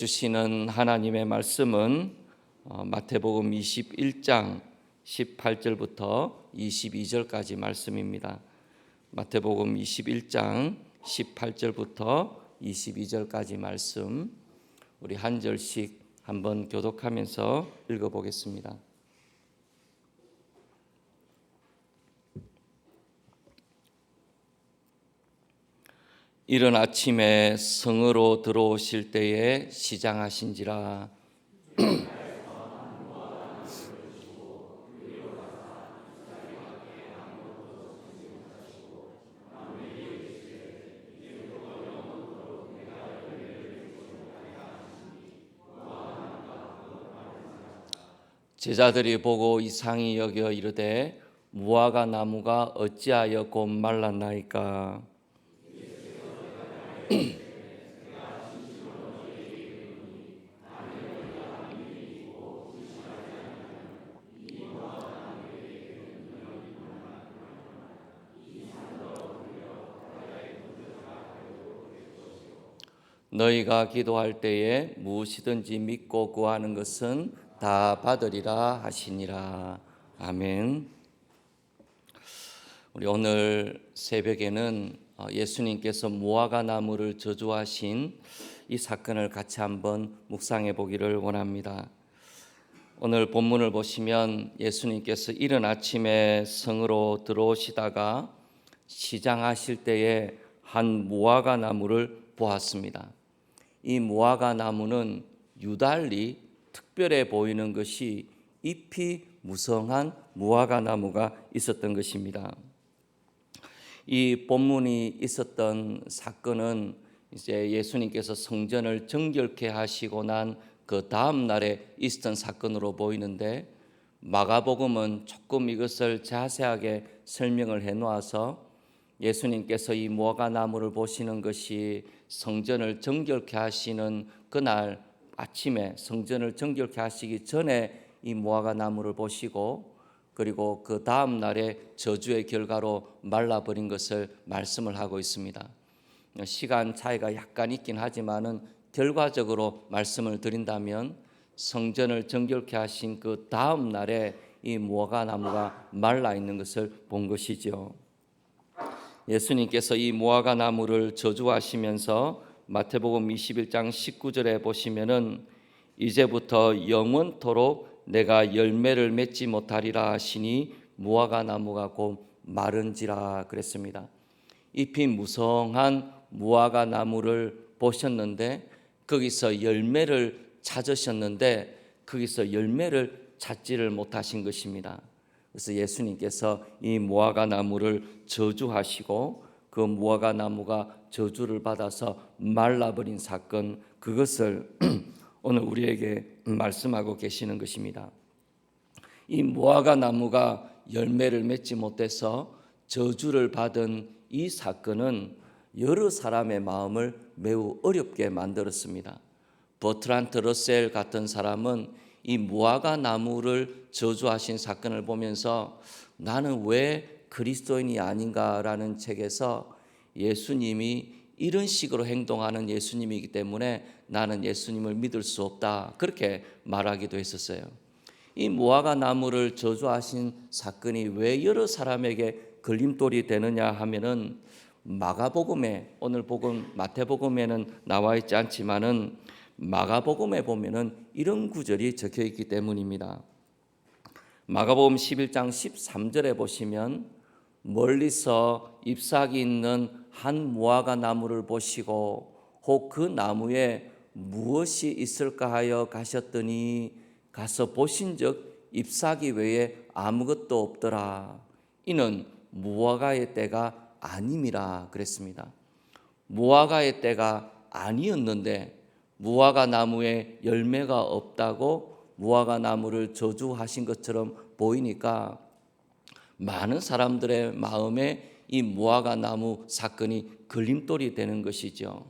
주시는 하나님의 말씀은 마태복음 21장 18절부터 22절까지 말씀입니다. 마태복음 21장 18절부터 22절까지 말씀, 우리 한 절씩 한번 교독하면서 읽어보겠습니다. 이른 아침에 성으로 들어오실 때에 시장하신지라. 제자들이 보고 이상히 여겨 이르되 무화과 나무가 어찌하여 곧 말랐나이까. 너희가 기도할 때에 무엇이든지 믿고 구하는 것은 다 받으리라 하시니라. 아멘. 우리 오늘 새벽에는 예수님께서 무화과 나무를 저주하신 이 사건을 같이 한번 묵상해 보기를 원합니다. 오늘 본문을 보시면 예수님께서 이른 아침에 성으로 들어오시다가 시장하실 때에 한 무화과 나무를 보았습니다. 이 무화과 나무는 유달리 특별해 보이는 것이 잎이 무성한 무화과 나무가 있었던 것입니다. 이 본문이 있었던 사건은 이제 예수님께서 성전을 정결케 하시고 난 그 다음 날에 있었던 사건으로 보이는데, 마가복음은 조금 이것을 자세하게 설명을 해 놓아서 예수님께서 이 무화과 나무를 보시는 것이 성전을 정결케 하시는 그날 아침에, 성전을 정결케 하시기 전에 이 무화과 나무를 보시고, 그리고 그 다음 날에 저주의 결과로 말라버린 것을 말씀을 하고 있습니다. 시간 차이가 약간 있긴 하지만은 결과적으로 말씀을 드린다면 성전을 정결케 하신 그 다음 날에 이 무화과 나무가 말라 있는 것을 본 것이죠. 예수님께서 이 무화과 나무를 저주하시면서 마태복음 21장 19절에 보시면은 이제부터 영원토록 내가 열매를 맺지 못하리라 하시니 무화과 나무가 곧 마른지라 그랬습니다. 잎이 무성한 무화과 나무를 보셨는데 거기서 열매를 찾으셨는데 거기서 열매를 찾지를 못하신 것입니다. 그래서 예수님께서 이 무화과 나무를 저주하시고 그 무화과 나무가 저주를 받아서 말라버린 사건, 그것을 오늘 우리에게 말씀하고 계시는 것입니다. 이 무화과 나무가 열매를 맺지 못해서 저주를 받은 이 사건은 여러 사람의 마음을 매우 어렵게 만들었습니다. 버트란트 러셀 같은 사람은 이 무화과 나무를 저주하신 사건을 보면서 나는 왜 그리스도인이 아닌가라는 책에서 예수님이 이런 식으로 행동하는 예수님이기 때문에 나는 예수님을 믿을 수 없다, 그렇게 말하기도 했었어요. 이 무화과 나무를 저주하신 사건이 왜 여러 사람에게 걸림돌이 되느냐 하면은 마가복음에, 오늘 복음 마태복음에는 나와 있지 않지만은 마가복음에 보면은 이런 구절이 적혀 있기 때문입니다. 마가복음 11장 13절에 보시면 멀리서 잎사귀 있는 한 무화과 나무를 보시고 혹 그 나무에 무엇이 있을까 하여 가셨더니 가서 보신즉 잎사귀 외에 아무것도 없더라. 이는 무화과의 때가 아님이라 그랬습니다. 무화과의 때가 아니었는데 무화과 나무에 열매가 없다고 무화과 나무를 저주하신 것처럼 보이니까 많은 사람들의 마음에 이 무화과 나무 사건이 걸림돌이 되는 것이죠.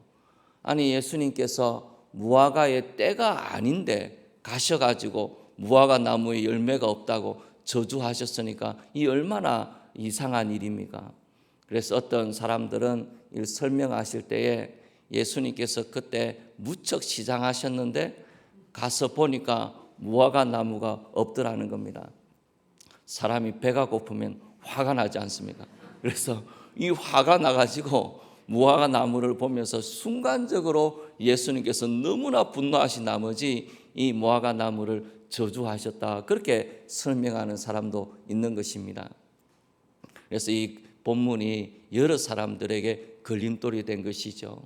아니, 예수님께서 무화과의 때가 아닌데 가셔가지고 무화과 나무에 열매가 없다고 저주하셨으니까 이 얼마나 이상한 일입니까? 그래서 어떤 사람들은 설명하실 때에 예수님께서 그때 무척 시장하셨는데 가서 보니까 무화과 나무가 없더라는 겁니다. 사람이 배가 고프면 화가 나지 않습니까? 그래서 이 화가 나가지고 무화과 나무를 보면서 순간적으로 예수님께서 너무나 분노하신 나머지 이 무화과 나무를 저주하셨다, 그렇게 설명하는 사람도 있는 것입니다. 그래서 이 본문이 여러 사람들에게 걸림돌이 된 것이죠.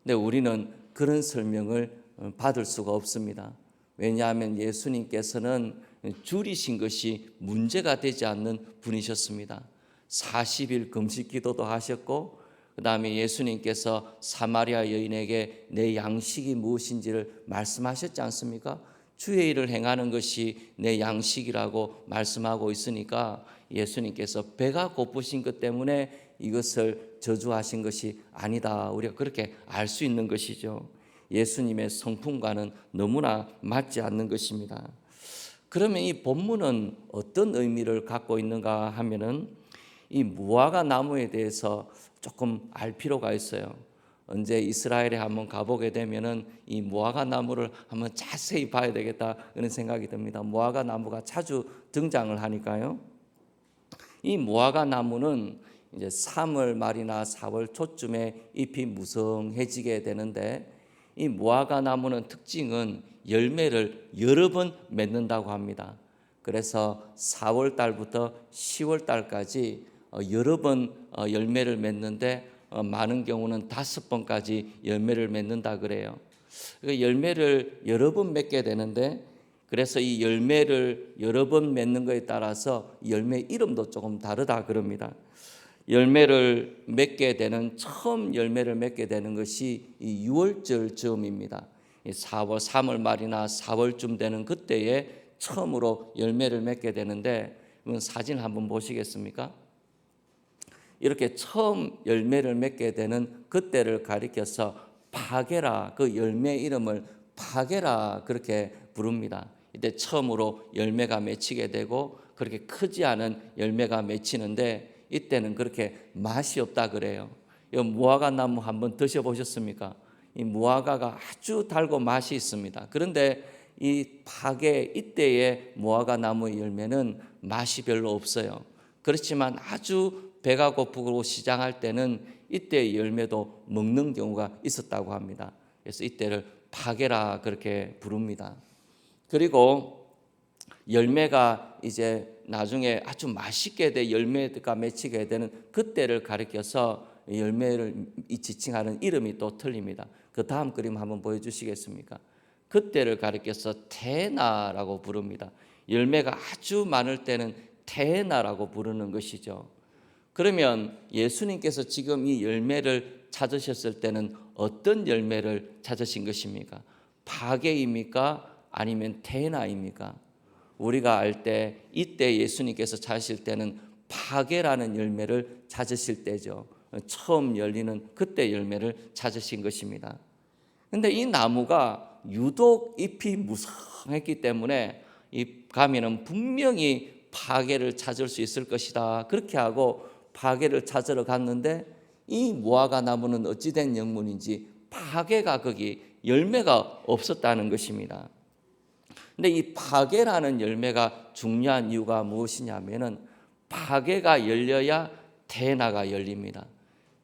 근데 우리는 그런 설명을 받을 수가 없습니다. 왜냐하면 예수님께서는 줄이신 것이 문제가 되지 않는 분이셨습니다. 40일 금식 기도도 하셨고, 그 다음에 예수님께서 사마리아 여인에게 내 양식이 무엇인지를 말씀하셨지 않습니까? 주의 일을 행하는 것이 내 양식이라고 말씀하고 있으니까 예수님께서 배가 고프신 것 때문에 이것을 저주하신 것이 아니다, 우리가 그렇게 알 수 있는 것이죠. 예수님의 성품과는 너무나 맞지 않는 것입니다. 그러면 이 본문은 어떤 의미를 갖고 있는가 하면은 이 무화과 나무에 대해서 조금 알 필요가 있어요. 언제 이스라엘에 한번 가보게 되면은 이 무화과 나무를 한번 자세히 봐야 되겠다, 그런 생각이 듭니다. 무화과 나무가 자주 등장을 하니까요. 이 무화과 나무는 이제 3월 말이나 4월 초쯤에 잎이 무성해지게 되는데, 이 무화과 나무는 특징은 열매를 여러 번 맺는다고 합니다. 그래서 4월 달부터 10월 달까지 여러 번 열매를 맺는데 많은 경우는 5번까지 열매를 맺는다 그래요. 열매를 여러 번 맺게 되는데, 그래서 이 열매를 여러 번 맺는 것에 따라서 열매 이름도 조금 다르다 그럽니다. 열매를 맺게 되는, 처음 열매를 맺게 되는 것이 이 6월절 즈음입니다. 3월 말이나 4월쯤 되는 그때에 처음으로 열매를 맺게 되는데, 사진 한번 보시겠습니까? 이렇게 처음 열매를 맺게 되는 그때를 가리켜서 파게라, 그 열매 이름을 파게라 그렇게 부릅니다. 이때 처음으로 열매가 맺히게 되고, 그렇게 크지 않은 열매가 맺히는데 이때는 그렇게 맛이 없다 그래요. 이 무화과 나무 한번 드셔보셨습니까? 이 무화과가 아주 달고 맛이 있습니다. 그런데 이 파게, 이때의 무화과 나무의 열매는 맛이 별로 없어요. 그렇지만 아주 배가 고프고 시장할 때는 이때의 열매도 먹는 경우가 있었다고 합니다. 그래서 이때를 파게라 그렇게 부릅니다. 그리고 열매가 이제 나중에 아주 맛있게 돼 열매가 맺히게 되는 그때를 가리켜서 열매를 지칭하는 이름이 또 틀립니다. 그 다음 그림 한번 보여주시겠습니까? 그때를 가리켜서 테나라고 부릅니다. 열매가 아주 많을 때는 테나라고 부르는 것이죠. 그러면 예수님께서 지금 이 열매를 찾으셨을 때는 어떤 열매를 찾으신 것입니까? 파게입니까? 아니면 테나입니까? 우리가 알 때 이때 예수님께서 찾으실 때는 파게라는 열매를 찾으실 때죠. 처음 열리는 그때 열매를 찾으신 것입니다. 그런데 이 나무가 유독 잎이 무성했기 때문에 이 가면은 분명히 파게를 찾을 수 있을 것이다, 그렇게 하고 파게를 찾으러 갔는데, 이 무화과 나무는 어찌된 영문인지 파게가 거기 열매가 없었다는 것입니다. 근데 이 파게라는 열매가 중요한 이유가 무엇이냐면은 파게가 열려야 테나가 열립니다.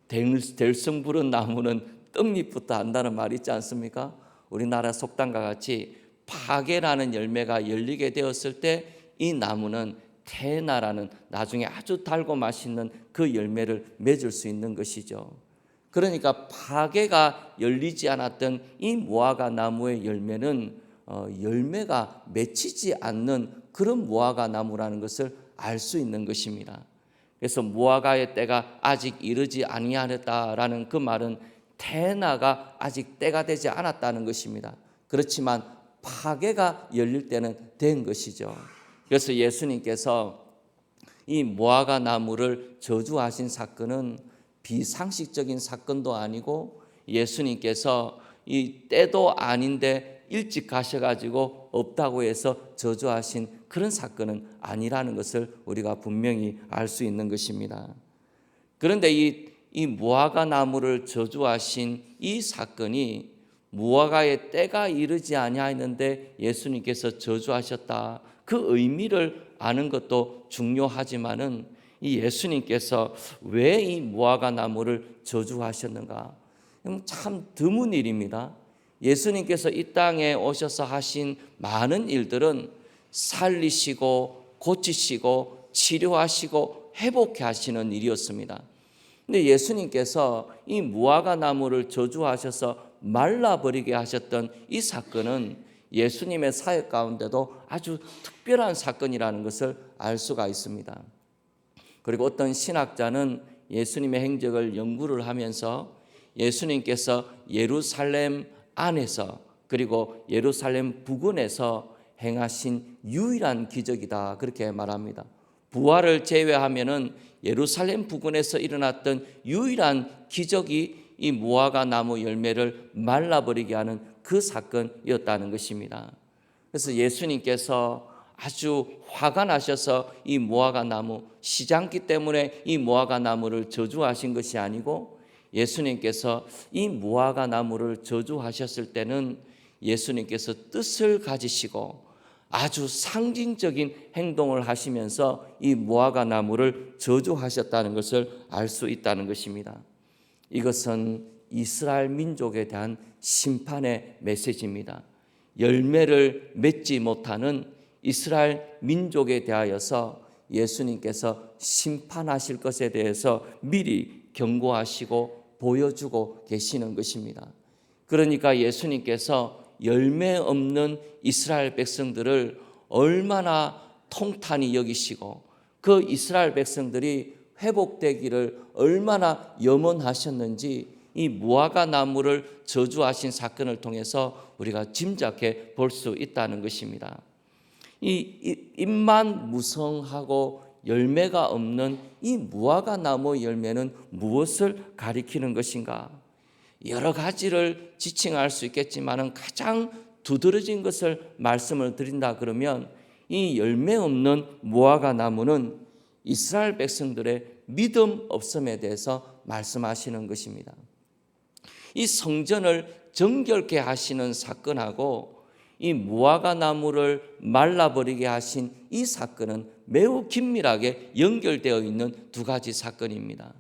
들성 부른 나무는 떡잎부터 한다는 말이 있지 않습니까? 우리나라 속담과 같이 파게라는 열매가 열리게 되었을 때 이 나무는 테나라는 나중에 아주 달고 맛있는 그 열매를 맺을 수 있는 것이죠. 그러니까 파게가 열리지 않았던 이 무화과 나무의 열매는 열매가 맺히지 않는 그런 무화과 나무라는 것을 알 수 있는 것입니다. 그래서 무화과의 때가 아직 이르지 아니하였다라는 그 말은 테나가 아직 때가 되지 않았다는 것입니다. 그렇지만 파게가 열릴 때는 된 것이죠. 그래서 예수님께서 이 무화과 나무를 저주하신 사건은 비상식적인 사건도 아니고, 예수님께서 이 때도 아닌데 일찍 가셔가지고 없다고 해서 저주하신 그런 사건은 아니라는 것을 우리가 분명히 알 수 있는 것입니다. 그런데 이 이 무화과 나무를 저주하신 이 사건이 무화과의 때가 이르지 아니하였는데 예수님께서 저주하셨다. 그 의미를 아는 것도 중요하지만은 이 예수님께서 왜 이 무화과 나무를 저주하셨는가? 참 드문 일입니다. 예수님께서 이 땅에 오셔서 하신 많은 일들은 살리시고 고치시고 치료하시고 회복해 하시는 일이었습니다. 근데 예수님께서 이 무화과 나무를 저주하셔서 말라버리게 하셨던 이 사건은 예수님의 사역 가운데도 아주 특별한 사건이라는 것을 알 수가 있습니다. 그리고 어떤 신학자는 예수님의 행적을 연구를 하면서 예수님께서 예루살렘 안에서 그리고 예루살렘 부근에서 행하신 유일한 기적이다, 그렇게 말합니다. 부활을 제외하면은 예루살렘 부근에서 일어났던 유일한 기적이 이 무화과 나무 열매를 말라버리게 하는 그 사건이었다는 것입니다. 그래서 예수님께서 아주 화가 나셔서 이 무화과 나무, 시장기 때문에 이 무화과 나무를 저주하신 것이 아니고, 예수님께서 이 무화과 나무를 저주하셨을 때는 예수님께서 뜻을 가지시고 아주 상징적인 행동을 하시면서 이 무화과 나무를 저주하셨다는 것을 알 수 있다는 것입니다. 이것은 이스라엘 민족에 대한 심판의 메시지입니다. 열매를 맺지 못하는 이스라엘 민족에 대하여서 예수님께서 심판하실 것에 대해서 미리 경고하시고 보여주고 계시는 것입니다. 그러니까 예수님께서 열매 없는 이스라엘 백성들을 얼마나 통탄히 여기시고 그 이스라엘 백성들이 회복되기를 얼마나 염원하셨는지 이 무화과 나무를 저주하신 사건을 통해서 우리가 짐작해 볼 수 있다는 것입니다. 이 잎만 무성하고 열매가 없는 이 무화과 나무 열매는 무엇을 가리키는 것인가? 여러 가지를 지칭할 수 있겠지만 가장 두드러진 것을 말씀을 드린다 그러면 이 열매 없는 무화과 나무는 이스라엘 백성들의 믿음 없음에 대해서 말씀하시는 것입니다. 이 성전을 정결케 하시는 사건하고 이 무화과 나무를 말라버리게 하신 이 사건은 매우 긴밀하게 연결되어 있는 두 가지 사건입니다.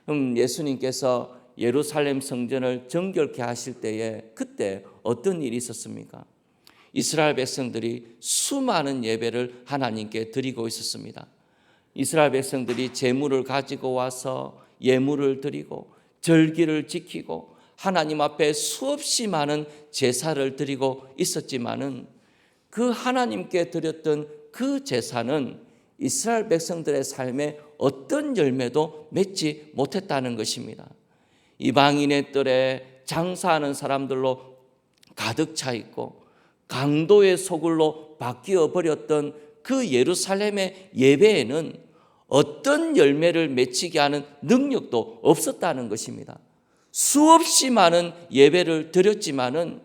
그럼 예수님께서 예루살렘 성전을 정결케 하실 때에 그때 어떤 일이 있었습니까? 이스라엘 백성들이 수많은 예배를 하나님께 드리고 있었습니다. 이스라엘 백성들이 제물을 가지고 와서 예물을 드리고 절기를 지키고 하나님 앞에 수없이 많은 제사를 드리고 있었지만은 그 하나님께 드렸던 그 제사는 이스라엘 백성들의 삶에 어떤 열매도 맺지 못했다는 것입니다. 이방인의 뜰에 장사하는 사람들로 가득 차 있고 강도의 소굴로 바뀌어 버렸던 그 예루살렘의 예배에는 어떤 열매를 맺히게 하는 능력도 없었다는 것입니다. 수없이 많은 예배를 드렸지만은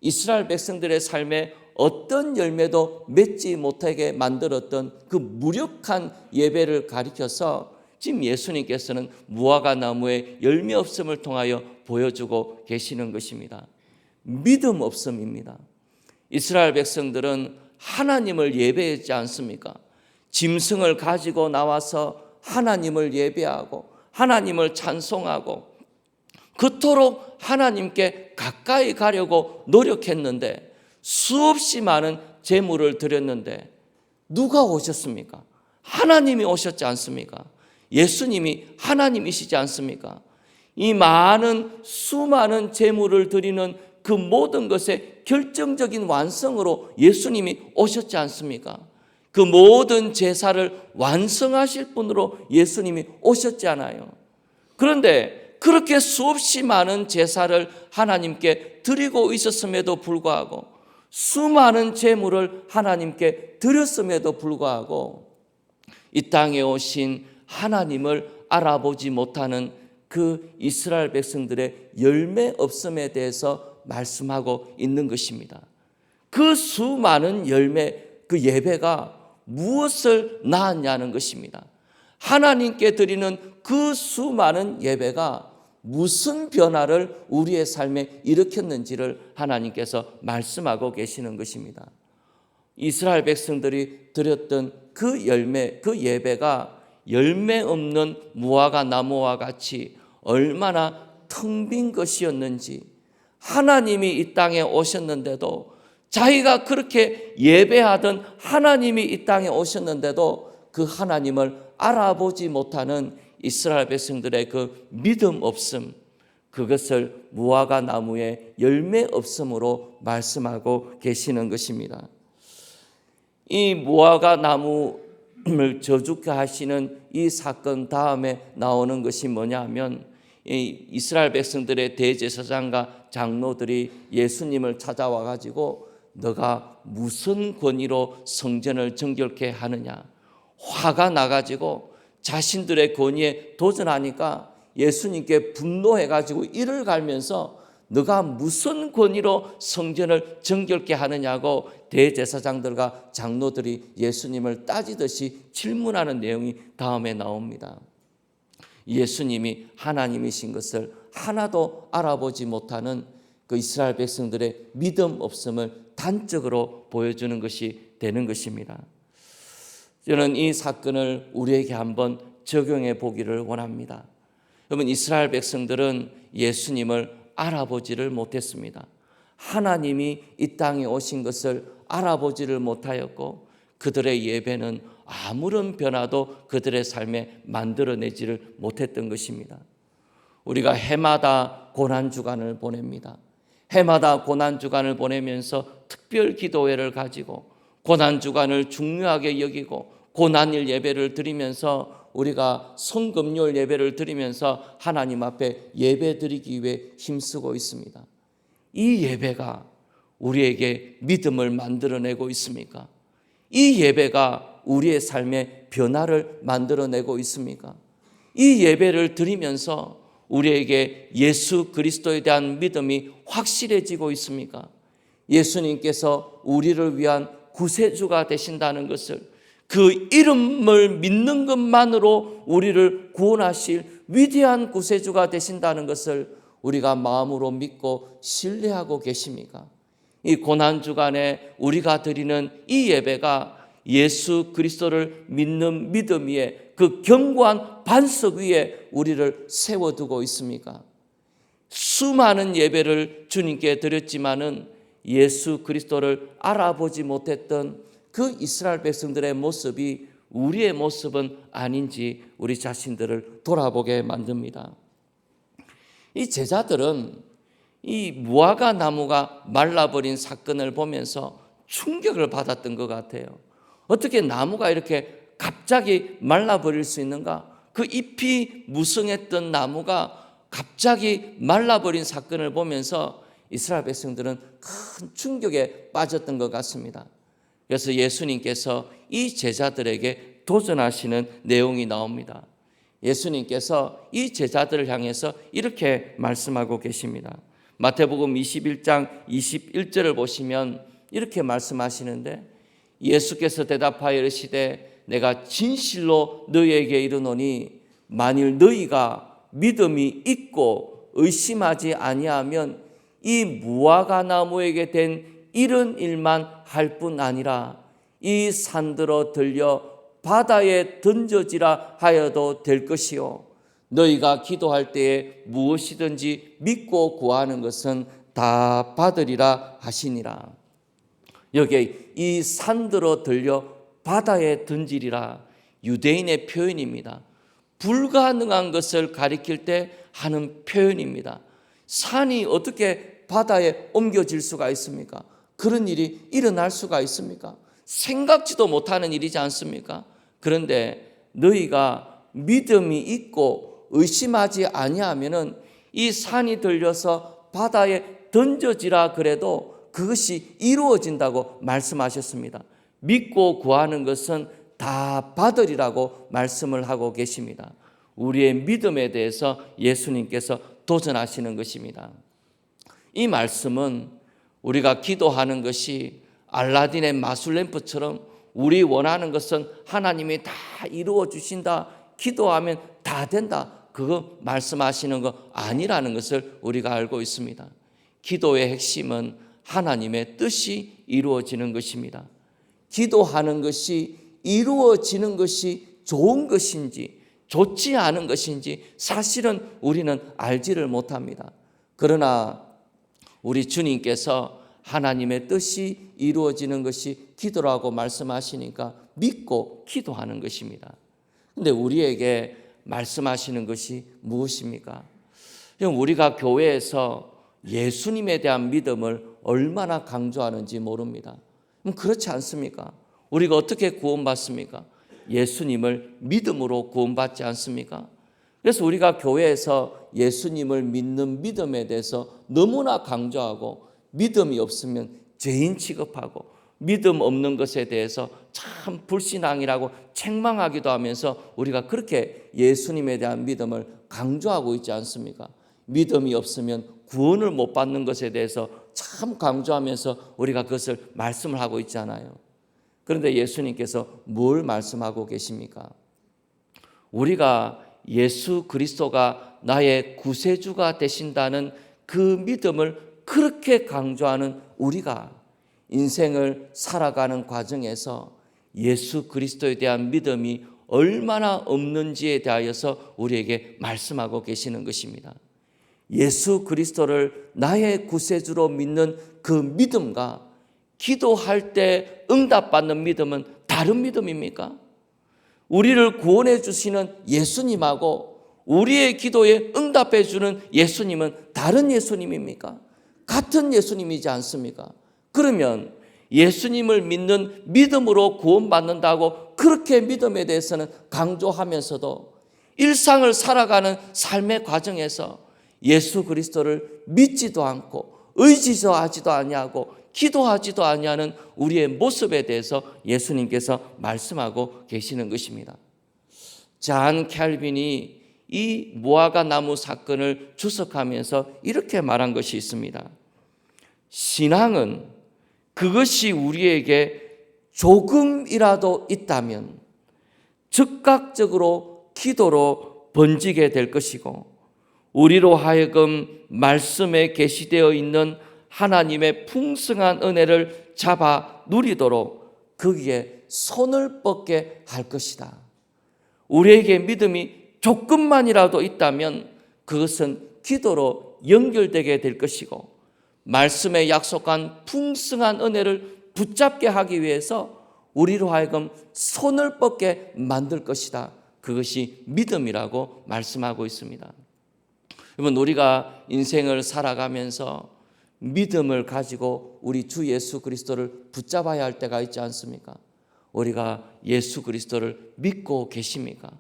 이스라엘 백성들의 삶에 어떤 열매도 맺지 못하게 만들었던 그 무력한 예배를 가리켜서 지금 예수님께서는 무화과 나무의 열매 없음을 통하여 보여주고 계시는 것입니다. 믿음 없음입니다. 이스라엘 백성들은 하나님을 예배하지 않습니까? 짐승을 가지고 나와서 하나님을 예배하고 하나님을 찬송하고 그토록 하나님께 가까이 가려고 노력했는데 수없이 많은 제물을 드렸는데 누가 오셨습니까? 하나님이 오셨지 않습니까? 예수님이 하나님이시지 않습니까? 이 수많은 제물을 드리는 그 모든 것의 결정적인 완성으로 예수님이 오셨지 않습니까? 그 모든 제사를 완성하실 분으로 예수님이 오셨지 않아요. 그런데 그렇게 수없이 많은 제사를 하나님께 드리고 있었음에도 불구하고 수많은 제물을 하나님께 드렸음에도 불구하고 이 땅에 오신 하나님을 알아보지 못하는 그 이스라엘 백성들의 열매 없음에 대해서 말씀하고 있는 것입니다. 그 수많은 열매, 그 예배가 무엇을 낳았냐는 것입니다. 하나님께 드리는 그 수많은 예배가 무슨 변화를 우리의 삶에 일으켰는지를 하나님께서 말씀하고 계시는 것입니다. 이스라엘 백성들이 드렸던 그 예배가 열매 없는 무화과 나무와 같이 얼마나 텅 빈 것이었는지, 하나님이 이 땅에 오셨는데도, 자기가 그렇게 예배하던 하나님이 이 땅에 오셨는데도 그 하나님을 알아보지 못하는 이스라엘 백성들의 그 믿음 없음, 그것을 무화과 나무의 열매 없음으로 말씀하고 계시는 것입니다. 이 무화과 나무를 저주케 하시는 이 사건 다음에 나오는 것이 뭐냐 하면, 이 이스라엘 백성들의 대제사장과 장로들이 예수님을 찾아와 가지고 너가 무슨 권위로 성전을 정결케 하느냐, 화가 나가지고 자신들의 권위에 도전하니까 예수님께 분노해 가지고 이를 갈면서 너가 무슨 권위로 성전을 정결케 하느냐고 대제사장들과 장로들이 예수님을 따지듯이 질문하는 내용이 다음에 나옵니다. 예수님이 하나님이신 것을 하나도 알아보지 못하는 그 이스라엘 백성들의 믿음 없음을 단적으로 보여주는 것이 되는 것입니다. 저는 이 사건을 우리에게 한번 적용해 보기를 원합니다. 여러분, 이스라엘 백성들은 예수님을 알아보지를 못했습니다. 하나님이 이 땅에 오신 것을 알아보지를 못하였고, 그들의 예배는 아무런 변화도 그들의 삶에 만들어내지를 못했던 것입니다. 우리가 해마다 고난주간을 보냅니다. 해마다 고난주간을 보내면서 특별 기도회를 가지고 고난주간을 중요하게 여기고 고난일 예배를 드리면서 우리가 성금요일 예배를 드리면서 하나님 앞에 예배 드리기 위해 힘쓰고 있습니다. 이 예배가 우리에게 믿음을 만들어내고 있습니까? 이 예배가 우리의 삶에 변화를 만들어내고 있습니까? 이 예배를 드리면서 우리에게 예수 그리스도에 대한 믿음이 확실해지고 있습니까? 예수님께서 우리를 위한 구세주가 되신다는 것을, 그 이름을 믿는 것만으로 우리를 구원하실 위대한 구세주가 되신다는 것을 우리가 마음으로 믿고 신뢰하고 계십니까? 이 고난주간에 우리가 드리는 이 예배가 예수 그리스도를 믿는 믿음 위에, 그 견고한 반석 위에 우리를 세워두고 있습니까? 수많은 예배를 주님께 드렸지만은 예수 그리스도를 알아보지 못했던 그 이스라엘 백성들의 모습이 우리의 모습은 아닌지 우리 자신들을 돌아보게 만듭니다. 이 제자들은 이 무화과 나무가 말라버린 사건을 보면서 충격을 받았던 것 같아요. 어떻게 나무가 이렇게 갑자기 말라버릴 수 있는가? 그 잎이 무성했던 나무가 갑자기 말라버린 사건을 보면서 이스라엘 백성들은 큰 충격에 빠졌던 것 같습니다. 그래서 예수님께서 이 제자들에게 도전하시는 내용이 나옵니다. 예수님께서 이 제자들을 향해서 이렇게 말씀하고 계십니다. 마태복음 21장 21절을 보시면 이렇게 말씀하시는데, 예수께서 대답하여 이르시되 내가 진실로 너희에게 이르노니 만일 너희가 믿음이 있고 의심하지 아니하면 이 무화과 나무에게 된 이런 일만 할 뿐 아니라 이 산들어 들려 바다에 던져지라 하여도 될 것이요 너희가 기도할 때에 무엇이든지 믿고 구하는 것은 다 받으리라 하시니라. 여기에 이 산들어 들려 바다에 던지리라, 유대인의 표현입니다. 불가능한 것을 가리킬 때 하는 표현입니다. 산이 어떻게 바다에 옮겨질 수가 있습니까? 그런 일이 일어날 수가 있습니까? 생각지도 못하는 일이지 않습니까? 그런데 너희가 믿음이 있고 의심하지 아니하면은 이 산이 들려서 바다에 던져지라 그래도 그것이 이루어진다고 말씀하셨습니다. 믿고 구하는 것은 다 받으리라고 말씀을 하고 계십니다. 우리의 믿음에 대해서 예수님께서 도전하시는 것입니다. 이 말씀은 우리가 기도하는 것이 알라딘의 마술램프처럼 우리 원하는 것은 하나님이 다 이루어 주신다, 기도하면 다 된다, 그거 말씀하시는 거 아니라는 것을 우리가 알고 있습니다. 기도의 핵심은 하나님의 뜻이 이루어지는 것입니다. 기도하는 것이 이루어지는 것이 좋은 것인지 좋지 않은 것인지 사실은 우리는 알지를 못합니다. 그러나 우리 주님께서 하나님의 뜻이 이루어지는 것이 기도라고 말씀하시니까 믿고 기도하는 것입니다. 그런데 우리에게 말씀하시는 것이 무엇입니까? 우리가 교회에서 예수님에 대한 믿음을 얼마나 강조하는지 모릅니다. 그렇지 않습니까? 우리가 어떻게 구원받습니까? 예수님을 믿음으로 구원받지 않습니까? 그래서 우리가 교회에서 예수님을 믿는 믿음에 대해서 너무나 강조하고, 믿음이 없으면 죄인 취급하고, 믿음 없는 것에 대해서 참 불신앙이라고 책망하기도 하면서 우리가 그렇게 예수님에 대한 믿음을 강조하고 있지 않습니까? 믿음이 없으면 구원을 못 받는 것에 대해서 참 강조하면서 우리가 그것을 말씀을 하고 있잖아요. 그런데 예수님께서 뭘 말씀하고 계십니까? 우리가 예수 그리스도가 나의 구세주가 되신다는 그 믿음을 그렇게 강조하는 우리가 인생을 살아가는 과정에서 예수 그리스도에 대한 믿음이 얼마나 없는지에 대하여서 우리에게 말씀하고 계시는 것입니다. 예수 그리스도를 나의 구세주로 믿는 그 믿음과 기도할 때 응답받는 믿음은 다른 믿음입니까? 우리를 구원해 주시는 예수님하고 우리의 기도에 응답해 주는 예수님은 다른 예수님입니까? 같은 예수님이지 않습니까? 그러면 예수님을 믿는 믿음으로 구원받는다고 그렇게 믿음에 대해서는 강조하면서도 일상을 살아가는 삶의 과정에서 예수 그리스도를 믿지도 않고 의지하지도 아니하고 기도하지도 아니하는 우리의 모습에 대해서 예수님께서 말씀하고 계시는 것입니다. 잔 캘빈이 이 무화과 나무 사건을 주석하면서 이렇게 말한 것이 있습니다. 신앙은 그것이 우리에게 조금이라도 있다면 즉각적으로 기도로 번지게 될 것이고, 우리로 하여금 말씀에 계시되어 있는 하나님의 풍성한 은혜를 잡아 누리도록 거기에 손을 뻗게 할 것이다. 우리에게 믿음이 조금만이라도 있다면 그것은 기도로 연결되게 될 것이고, 말씀에 약속한 풍성한 은혜를 붙잡게 하기 위해서 우리로 하여금 손을 뻗게 만들 것이다. 그것이 믿음이라고 말씀하고 있습니다. 여러분, 우리가 인생을 살아가면서 믿음을 가지고 우리 주 예수 그리스도를 붙잡아야 할 때가 있지 않습니까? 우리가 예수 그리스도를 믿고 계십니까?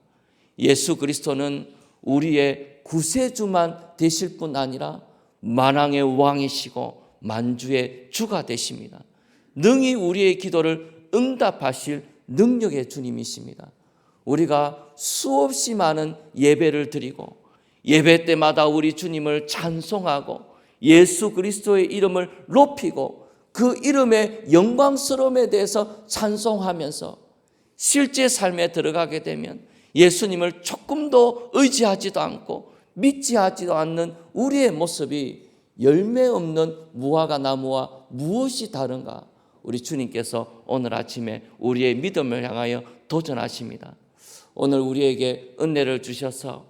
예수 그리스도는 우리의 구세주만 되실 뿐 아니라 만왕의 왕이시고 만주의 주가 되십니다. 능히 우리의 기도를 응답하실 능력의 주님이십니다. 우리가 수없이 많은 예배를 드리고 예배 때마다 우리 주님을 찬송하고 예수 그리스도의 이름을 높이고 그 이름의 영광스러움에 대해서 찬송하면서 실제 삶에 들어가게 되면 예수님을 조금도 의지하지도 않고 믿지 하지도 않는 우리의 모습이 열매 없는 무화과 나무와 무엇이 다른가? 우리 주님께서 오늘 아침에 우리의 믿음을 향하여 도전하십니다. 오늘 우리에게 은혜를 주셔서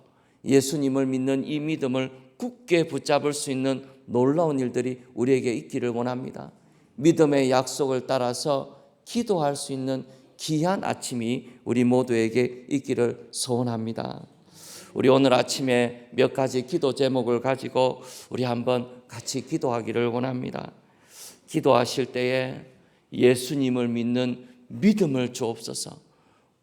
예수님을 믿는 이 믿음을 굳게 붙잡을 수 있는 놀라운 일들이 우리에게 있기를 원합니다. 믿음의 약속을 따라서 기도할 수 있는 귀한 아침이 우리 모두에게 있기를 소원합니다. 우리 오늘 아침에 몇 가지 기도 제목을 가지고 우리 한번 같이 기도하기를 원합니다. 기도하실 때에 예수님을 믿는 믿음을 주옵소서.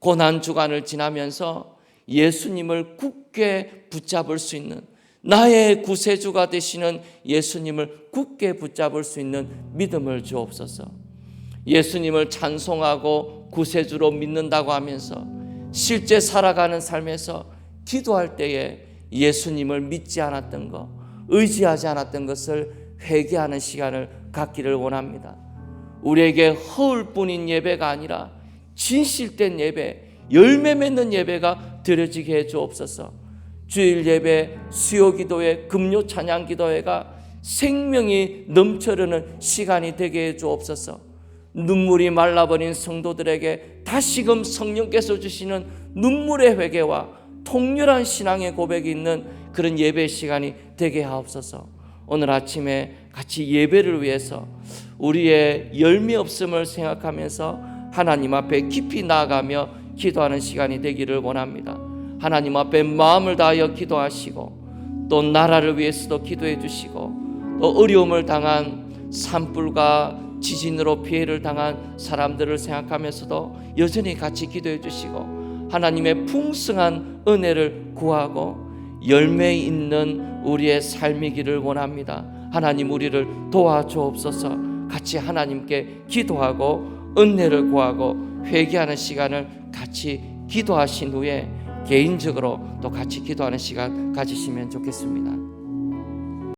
고난 주간을 지나면서 예수님을 굳게 붙잡을 수 있는, 나의 구세주가 되시는 예수님을 굳게 붙잡을 수 있는 믿음을 주옵소서. 예수님을 찬송하고 구세주로 믿는다고 하면서 실제 살아가는 삶에서 기도할 때에 예수님을 믿지 않았던 것, 의지하지 않았던 것을 회개하는 시간을 갖기를 원합니다. 우리에게 허울뿐인 예배가 아니라 진실된 예배, 열매 맺는 예배가 드려지게 해 주옵소서. 주일 예배, 수요 기도회, 금요 찬양 기도회가 생명이 넘쳐르는 시간이 되게 해 주옵소서. 눈물이 말라버린 성도들에게 다시금 성령께서 주시는 눈물의 회개와 통렬한 신앙의 고백이 있는 그런 예배 시간이 되게 하옵소서. 오늘 아침에 같이 예배를 위해서 우리의 열매 없음을 생각하면서 하나님 앞에 깊이 나아가며 기도하는 시간이 되기를 원합니다. 하나님 앞에 마음을 다하여 기도하시고 또 나라를 위해서도 기도해 주시고 또 어려움을 당한 산불과 지진으로 피해를 당한 사람들을 생각하면서도 여전히 같이 기도해 주시고 하나님의 풍성한 은혜를 구하고 열매 있는 우리의 삶이기를 원합니다. 하나님 우리를 도와주옵소서. 같이 하나님께 기도하고 은혜를 구하고 회개하는 시간을 같이 기도하신 후에 개인적으로 또 같이 기도하는 시간 가지시면 좋겠습니다.